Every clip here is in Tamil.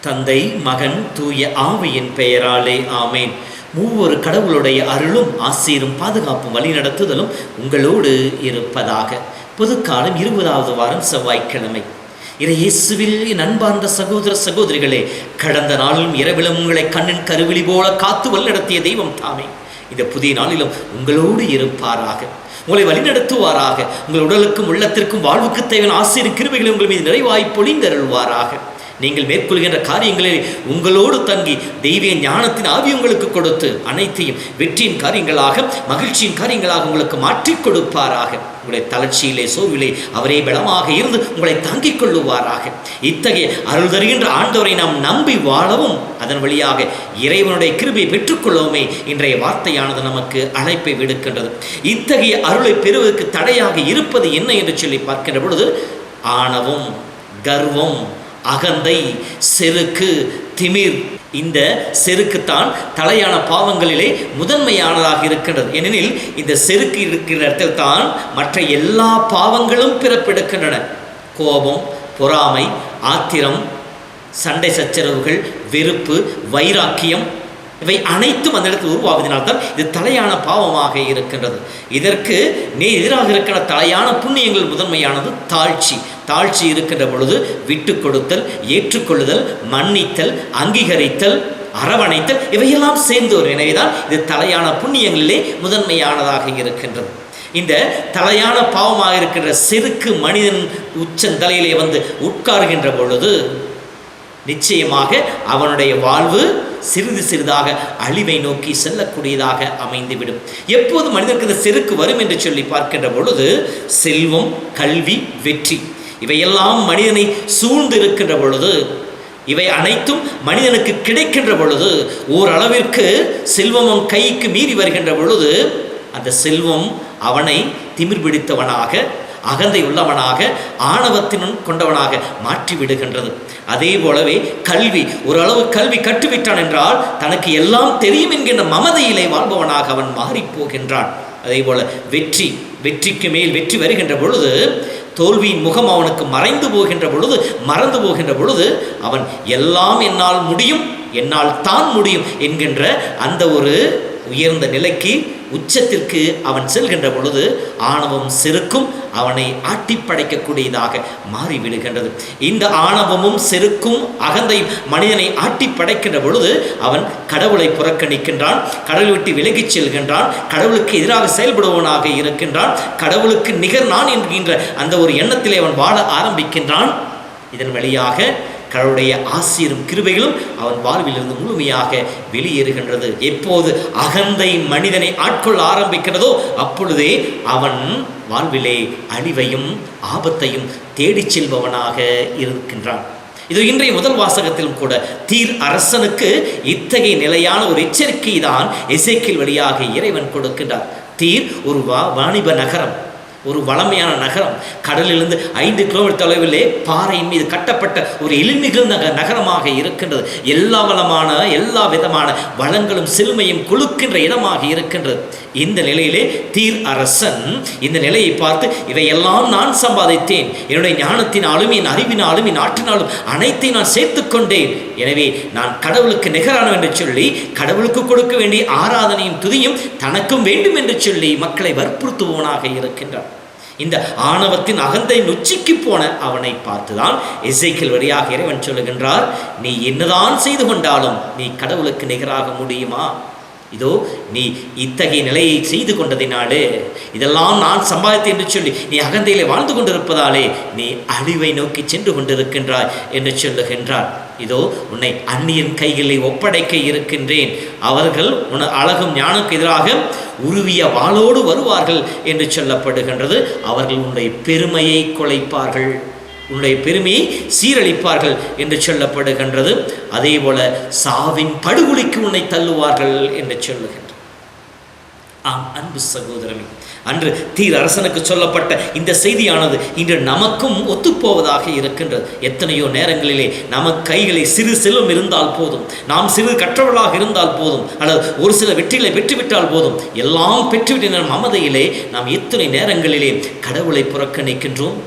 தந்தை, மகன், தூய ஆவியின் பெயராலே ஆமேன். மூவொரு கடவுளுடைய அருளும் ஆசீரும் பாதுகாப்பும் வழிநடத்துதலும் உங்களோடு இருப்பதாக. பொதுக்காலம் 20வது வாரம் செவ்வாய்க்கிழமை. இயேசுவில் என் அன்பார்ந்த சகோதர சகோதரிகளே, கடந்த நாளிலும் இரவிலும் உங்களை கண்ணின் கருவிழி போல காத்து வழிநடத்திய தெய்வம் தாமே இந்த புதிய நாளிலும் உங்களோடு இருப்பாராக, உங்களை வழிநடத்துவாராக. உங்கள் உடலுக்கும் உள்ளத்திற்கும் வாழ்வுக்கு தேவையான ஆசீர் கிருபைகளை உங்கள் மீது நிறைவாய் பொழிந்தருள்வாராக. நீங்கள் மேற்கொள்கின்ற காரியங்களில் உங்களோடு தங்கி தெய்வீக ஞானத்தின் ஆவி உங்களுக்கு கொடுத்து அனைத்தையும் வெற்றியின் காரியங்களாக, மகிழ்ச்சியின் காரியங்களாக உங்களுக்கு மாற்றி கொடுப்பாராக. உங்களுடைய தளர்ச்சியிலே சோர்விலே அவரே பலமாக இருந்து உங்களை தாங்கிக் கொள்ளுவாராக. இத்தகைய அருள் தருகின்ற ஆண்டவரை நாம் நம்பி வாழவும் அதன் வழியாக இறைவனுடைய கிருபையை பெற்றுக்கொள்ளவுமே இன்றைய வார்த்தையானது நமக்கு அழைப்பை விடுக்கின்றது. இத்தகைய அருளை பெறுவதற்கு தடையாக இருப்பது என்ன என்று சொல்லி பார்க்கின்ற பொழுது, ஆணவம், கர்வம், அகந்தை, செருக்கு, திமிர். இந்த செருக்குத்தான் தலையான பாவங்களிலே முதன்மையானதாக இருக்கின்றது. ஏனெனில் இந்த செருக்கு இருக்கிற இடத்தில் தான் மற்ற எல்லா பாவங்களும் பிறப்பெடுக்கின்றன. கோபம், பொறாமை, ஆத்திரம், சண்டை சச்சரவுகள், வெறுப்பு, வைராக்கியம், இவை அனைத்தும் அந்த இடத்தில் உருவாவதனால்தான் இது தலையான பாவமாக இருக்கின்றது. இதற்கு எதிராக இருக்கிற தலையான புண்ணியங்கள் முதன்மையானது தாழ்ச்சி. தாழ்ச்சி இருக்கின்ற பொழுது விட்டு கொடுத்தல், ஏற்றுக்கொள்ளுதல், மன்னித்தல், அங்கீகரித்தல், அரவணைத்தல், இவையெல்லாம் சேர்ந்து வரும். எனவேதான் இது தலையான புண்ணியங்களிலே முதன்மையானதாக இருக்கின்றது. இந்த தலையான பாவமாக இருக்கின்ற செருக்கு மனிதன் உச்சந்தலையிலே வந்து உட்கார்கின்ற பொழுது நிச்சயமாக அவனுடைய வாழ்வு சிறிது சிறிதாக அழிவை நோக்கி செல்லக்கூடியதாக அமைந்துவிடும். எப்போது மனிதனுக்கு இந்த செருக்கு வரும் என்று சொல்லி பார்க்கின்ற பொழுது, செல்வம், கல்வி, வெற்றி இவையெல்லாம் மனிதனை சூழ்ந்து இருக்கின்ற பொழுது, இவை அனைத்தும் மனிதனுக்கு கிடைக்கின்ற பொழுது, ஓரளவிற்கு செல்வமும் கைக்கு மீறி வருகின்ற பொழுது அந்த செல்வம் அவனை திமிர் பிடித்தவனாக, அகந்தை உள்ளவனாக, ஆணவத்தினும் கொண்டவனாக மாற்றி விடுகின்றது. அதே போலவே கல்வி, ஓரளவு கல்வி கற்றுவிட்டான் என்றால் தனக்கு எல்லாம் தெரியும் என்கின்ற மமதையிலே வாழ்பவனாக அவன் மாறிப்போகின்றான். அதே போல வெற்றி, வெற்றிக்கு மேல் வெற்றி வருகின்ற பொழுது தோல்வியின் முகம் அவனுக்கு மறைந்து போகின்ற பொழுது, மறந்து போகின்ற பொழுது அவன் எல்லாம் என்னால் முடியும், என்னால் தான் முடியும் என்கின்ற அந்த ஒரு உயர்ந்த நிலைக்கு, உச்சத்திற்கு அவன் செல்கின்ற பொழுது ஆணவம் செருக்கும் அவனை ஆட்டி படைக்கக்கூடியதாக மாறிவிடுகின்றது. இந்த ஆணவமும் செருக்கும் அகந்தையும் மனிதனை ஆட்டி படைக்கின்ற பொழுது அவன் கடவுளை புறக்கணிக்கின்றான், கடவுளை விட்டு விலகிச் செல்கின்றான், கடவுளுக்கு எதிராக செயல்படுவனாக இருக்கின்றான், கடவுளுக்கு நிகர் நான் என்கின்ற அந்த ஒரு எண்ணத்திலே அவன் வாழ ஆரம்பிக்கின்றான். இதன் வழியாக கடவுளுடைய ஆசீரும் கிருபைகளும் அவன் வாழ்விலிருந்து முழுமையாக வெளியேறுகின்றது. எப்போது அகந்தை மனிதனை ஆட்கொள்ள ஆரம்பிக்கிறதோ அப்பொழுதே அவன் வாழ்விலே அழிவையும் ஆபத்தையும் தேடிச் செல்பவனாக இருக்கின்றான். இது இன்றைய முதல் வாசகத்திலும் கூட தீர் அரசனுக்கு இத்தகைய நிலையான ஒரு எச்சரிக்கை தான் எசேக்கியேல் வழியாக இறைவன் கொடுக்கின்றார். தீர் ஒரு வாணிப நகரம், ஒரு வளமையான நகரம். கடலிலிருந்து 5 கிலோமீட்டர் தொலைவிலே பாறையின் மீது கட்டப்பட்ட ஒரு எழில்மிகுந்த நகரமாக இருக்கின்றது. எல்லா வளமான, எல்லா விதமான வளங்களும் செழுமையும் கொழுக்கின்ற இடமாக இருக்கின்றது. இந்த நிலையிலே தீர் அரசன் இந்த நிலையை பார்த்து, இவையெல்லாம் நான் சம்பாதித்தேன், என்னுடைய ஞானத்தினாலும் என் அறிவினாலும் என் ஆற்றினாலும் அனைத்தையும் நான் சேர்த்து கொண்டேன், எனவே நான் கடவுளுக்கு நிகரானவன் என்று சொல்லி கடவுளுக்கு கொடுக்க வேண்டிய ஆராதனையும் துதியும் தனக்கும் வேண்டும் என்று சொல்லி மக்களை வற்புறுத்துபவனாக இருக்கின்றான். இந்த ஆணவத்தின் அகந்தை நொச்சிக்கு போன அவனை பார்த்துதான் எசேக்கியேல் வழியாக இறைவன் சொல்லுகின்றார், நீ என்னதான் செய்து கொண்டாலும் நீ கடவுளுக்கு நிகராக முடியுமா? இதோ நீ இத்தகைய நிலையை செய்து கொண்டதினாலே, இதெல்லாம் நான் சம்பாதித்தேன் என்று சொல்லி நீ அகந்தையிலே வாழ்ந்து கொண்டிருப்பதாலே நீ அழிவை நோக்கி சென்று கொண்டிருக்கின்றாய் என்று சொல்லுகின்றார். இதோ உன்னை அந்நியன் கைகளில் ஒப்படைக்க இருக்கின்றேன், அவர்கள் உன் அழகும் ஞானுக்கு எதிராக உருவிய வாளோடு வருவார்கள் என்று சொல்லப்படுகின்றது. அவர்கள் உன்னுடைய பெருமையை குலைப்பார்கள், உன்னுடைய பெருமையை சீரழிப்பார்கள் என்று சொல்லப்படுகின்றது. அதே போல சாவின் படுகொலிக்கு உன்னை தள்ளுவார்கள் என்று சொல்லுகின்றது. ஆம் அன்பு சகோதரமே, அன்று தீர் அரசனுக்கு சொல்லப்பட்ட இந்த செய்தியானது இன்று நமக்கும் ஒத்துப்போவதாக இருக்கின்றது. எத்தனையோ நேரங்களிலே நமக்கு கைகளை சிறு செல்வம் இருந்தால் போதும், நாம் சிறு கற்றவர்களாக இருந்தால் போதும், அல்லது ஒரு சில வெற்றிகளை பெற்றுவிட்டால் போதும், எல்லாம் பெற்றுவிட்ட மமதையிலே நாம் எத்தனை நேரங்களிலே கடவுளை புறக்கணிக்கின்றோம்,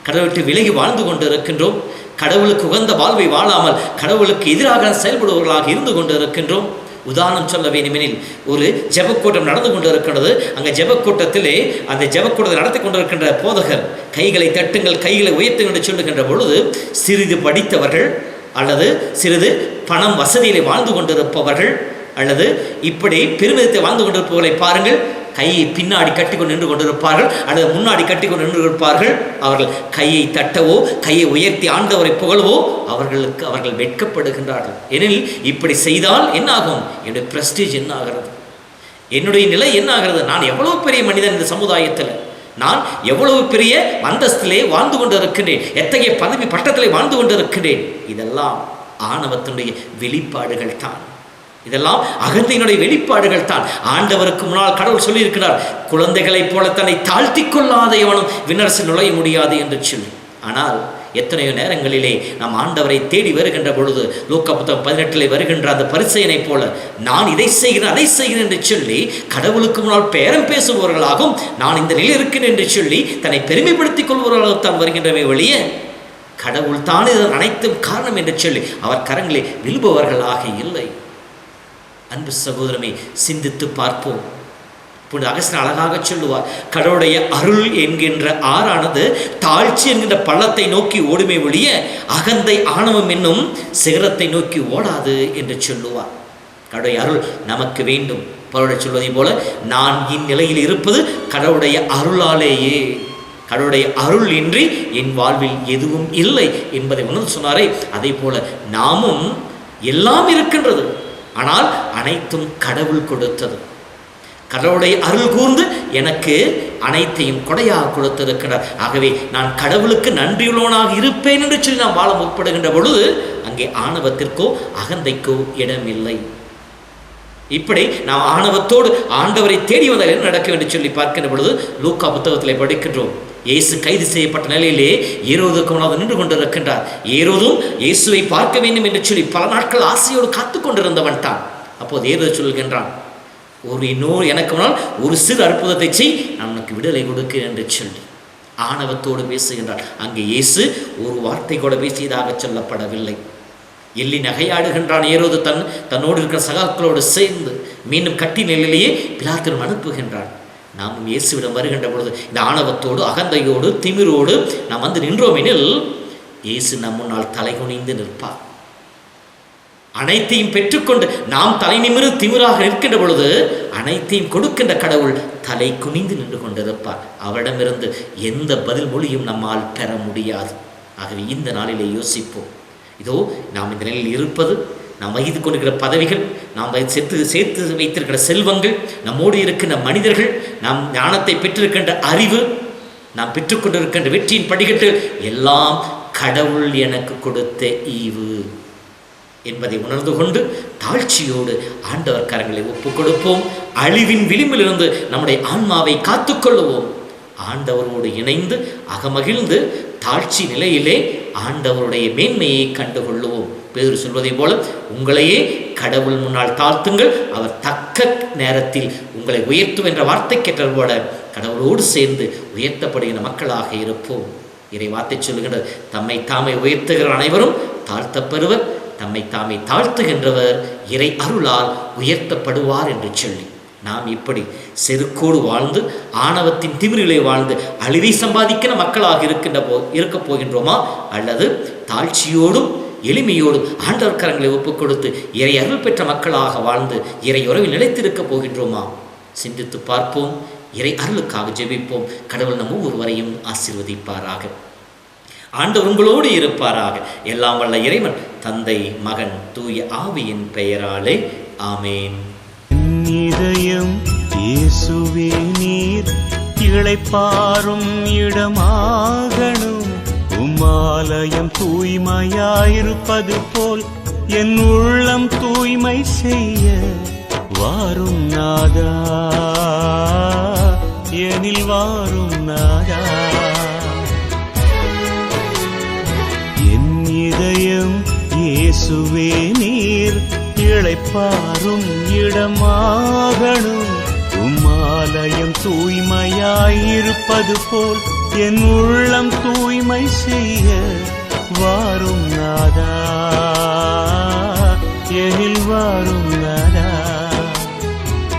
கடவுளை விலகி வாழ்ந்து கொண்டு இருக்கின்றோம், கடவுளுக்கு உகந்த வாழ்வை வாழாமல் கடவுளுக்கு எதிராக செயல்படுபவர்களாக இருந்து கொண்டு இருக்கின்றோம். உதாரணம் சொல்ல வேண்டுமெனில், ஒரு ஜெபக்கூட்டம் நடந்து கொண்டு இருக்கிறது. அங்கே ஜெபக்கூட்டத்திலே அந்த ஜெபக்கூட்டத்தை நடத்தி கொண்டிருக்கின்ற போதகர் கைகளை தட்டுங்கள், கைகளை உயர்த்துங்கள் என்று சொல்லுகின்ற பொழுது, சிறிது படித்தவர்கள் அல்லது சிறிது பணம் வசதியிலே வாழ்ந்து கொண்டிருப்பவர்கள் அல்லது இப்படி பெருமிதத்தை வாழ்ந்து கொண்டிருப்பவர்களை பாருங்கள், கையை பின்னாடி கட்டிக்கொண்டு நின்று கொண்டிருப்பார்கள் அல்லது முன்னாடி கட்டிக்கொண்டு நின்று இருப்பார்கள். அவர்கள் கையை தட்டவோ கையை உயர்த்தி ஆண்டவரை புகழவோ அவர்கள் வெட்கப்படுகின்றார்கள். ஏனெனில் இப்படி செய்தால் என்ன ஆகும்? என்னுடைய பிரஸ்டீஜ் என்ன ஆகிறது? என்னுடைய நிலை என்ன ஆகிறது? நான் எவ்வளவு பெரிய மனிதன் இந்த சமுதாயத்தில், நான் எவ்வளவு பெரிய அந்தஸ்திலே வாழ்ந்து கொண்டு இருக்கின்றேன், எத்தகைய பதவி பட்டத்திலே வாழ்ந்து கொண்டு இருக்கின்றேன். இதெல்லாம் ஆணவத்தினுடைய வெளிப்பாடுகள் தான். இதெல்லாம் அகந்தையினுடைய வெளிப்பாடுகள் தான். ஆண்டவருக்கு முன்னால் கடவுள் சொல்லியிருக்கிறார், குழந்தைகளைப் போல தன்னை தாழ்த்தி கொள்ளாத எவனும் விண்ணரசில் நுழைய முடியாது என்று சொல்லி. ஆனால் எத்தனையோ நேரங்களிலே நாம் ஆண்டவரை தேடி வருகின்ற பொழுது, லூக்கா புத்தகம் 18 வருகின்ற அந்த பரிசேயனை போல நான் இதை செய்கிறேன் அதை செய்கிறேன் என்று சொல்லி கடவுளுக்கு முன்னால் பேரம் பேசுபவர்களாகவும், நான் இந்த நிலையில் இருக்கிறேன் என்று சொல்லி தன்னை பெருமைப்படுத்திக் கொள்பவர்களாகத்தான் வருகின்றமே ஒழிய, கடவுள் தான் இதன் அனைத்தும் காரணம் என்று சொல்லி அவர் கரங்களை விழுபவர்களாக இல்லை. அன்பு சகோதரமே, சிந்தித்து பார்ப்போம். புனித அகஸ்டின் அழகாக சொல்லுவார், கடவுளுடைய அருள் என்கின்ற ஆறானது தாழ்ச்சி என்கின்ற பள்ளத்தை நோக்கி ஓடுமே ஒழிய அகந்தை ஆணவம் என்னும் சிகரத்தை நோக்கி ஓடாது என்று சொல்லுவார். கடவுளுடைய அருள் நமக்கு வேண்டும். பவுல் சொல்வதை போல, நான் இந்நிலையில் இருப்பது கடவுளுடைய அருளாலேயே, கடவுளுடைய அருள் இன்றி என் வாழ்வில் எதுவும் இல்லை என்பதை உணர்ந்து சொன்னாரே, அதே போல நாமும் எல்லாம் இருக்கின்றது, ஆனால் அனைத்தும் கடவுள் கொடுத்தது. கடவுளுடைய அருள் கூர்ந்து எனக்கு அனைத்தையும் கொடையாக கொடுத்திருக்கிறார். ஆகவே நான் கடவுளுக்கு நன்றியுள்ளவனாக இருப்பேன் என்று சொல்லி நாம் வாழ முற்படுகின்ற பொழுது அங்கே ஆணவத்திற்கோ அகந்தைக்கோ இடமில்லை. இப்படி நாம் ஆணவத்தோடு ஆண்டவரை தேடி வந்தால் என்ன நடக்கும் என்று சொல்லி பார்க்கின்ற பொழுது லூக்கா புத்தகத்தில் படிக்கின்றோம். இயேசு கைது செய்யப்பட்ட நிலையிலே ஏரோதுக்கு முன்னால் நின்று கொண்டிருக்கின்றார். ஏரோதும் இயேசுவை பார்க்க வேண்டும் என்று சொல்லி பல நாட்கள் ஆசையோடு காத்து கொண்டிருந்தவன் தான். அப்போது ஏரோது சொல்கின்றான், எனக்கு முன்னால் ஒரு சிறு அற்புதத்தை செய், நான் உனக்கு விடுதலை கொடுக்கிறேன் என்று சொல்லி ஆணவத்தோடு பேசுகின்றார். அங்கே இயேசு ஒரு வார்த்தை கூட பேசியதாக சொல்லப்படவில்லை. எள்ளி நகையாடுகின்றான் ஏரோது தன்னோடு இருக்கிற சகாக்களோடு சேர்ந்து மீண்டும் கட்டி நிலையிலேயே பிலாத்திடம் அனுப்புகின்றான். நாமும் இயேசுவிடம் வருகின்ற பொழுது இந்த ஆணவத்தோடு அகந்தையோடு திமிரோடு நாம் வந்து நின்றோமெனில் இயேசு நம் முன்னால் தலை குனிந்து நிற்பார். அனைத்தையும் பெற்றுக்கொண்டு நாம் தலை நிமிரு திமிராக நிற்கின்ற பொழுது அனைத்தையும் கொடுக்கின்ற கடவுள் தலை குனிந்து நின்று கொண்டிருப்பார். அவரிடமிருந்து எந்த பதில் மொழியும் நம்மால் பெற முடியாது. ஆகவே இந்த நாளிலே யோசிப்போம். இதோ நாம் இந்த நிலையில் இருப்பது, நாம் வகித்து கொண்டிருக்கிற பதவிகள், நாம் சேர்த்து வைத்திருக்கிற செல்வங்கள், நம்மோடு இருக்கின்ற மனிதர்கள், நாம் ஞானத்தை பெற்றிருக்கின்ற அறிவு, நாம் பெற்றுக்கொண்டிருக்கின்ற வெற்றியின் படிக்கட்டுகள் எல்லாம் கடவுள் எனக்கு கொடுத்த ஈவு என்பதை உணர்ந்து கொண்டு தாழ்ச்சியோடு ஆண்டவர் கரங்களை ஒப்புக் கொடுப்போம். அழிவின் விளிம்பிலிருந்து நம்முடைய ஆன்மாவை காத்துக்கொள்ளுவோம். ஆண்டவரோடு இணைந்து அகமகிழ்ந்து தாழ்ச்சி நிலையிலே ஆண்டவருடைய மேன்மையை கண்டுகொள்ளுவோம். பேதுரு சொல்வதை போல, உங்களையே கடவுள் முன்னால் தாழ்த்துங்கள், அவர் தக்க நேரத்தில் உங்களை உயர்த்தும் என்ற வார்த்தை கேட்டல் போல கடவுளோடு சேர்ந்து உயர்த்தப்படுகிற மக்களாக இருப்போம். இறை வார்த்தை சொல்லுகின்றது, தம்மை தாமே உயர்த்துகிற அனைவரும் தாழ்த்தப்படுவர், தம்மை தாமே தாழ்த்துகின்றவர் இறை அருளால் உயர்த்தப்படுவார் என்று சொல்லி நாம் இப்படி செருக்கோடு வாழ்ந்து ஆணவத்தின் திமிரிலே வாழ்ந்து அழிவை சம்பாதிக்கிற மக்களாக இருக்கப் போகின்றோமா, அல்லது தாழ்ச்சியோடும் எளிமையோடும் ஆண்டவர் கரங்களை ஒப்புக் கொடுத்து இறை அருள் பெற்ற மக்களாக வாழ்ந்து இறை உறவில் நிலைத்திருக்கப் போகின்றோமா? சிந்தித்து பார்ப்போம். இறை அருளுக்காக ஜெபிப்போம். கடவுள் நம் ஒவ்வொருவரையும் ஆசீர்வதிப்பாராக. ஆண்டவர் உங்களோடு இருப்பாராக. எல்லாம் வல்ல இறைவன் தந்தை, மகன், தூய ஆவியின் பெயராலே ஆமேன். இதயம் இயேசுவே நீர் இளைப்பாறும் இடமாகணும். உம்மாலயம் தூய்மையாயிருப்பது போல் என் உள்ளம் தூய்மை செய்ய வாரும் நாதா. எனில் வாரும் நாதா. என் இதயம் இயேசுவே நீர் இளைப்பாறும் இடமாகணும். உம்மாலயம் தூய்மையாயிருப்பது போல் என் உள்ளம் தூய்மை செய்ய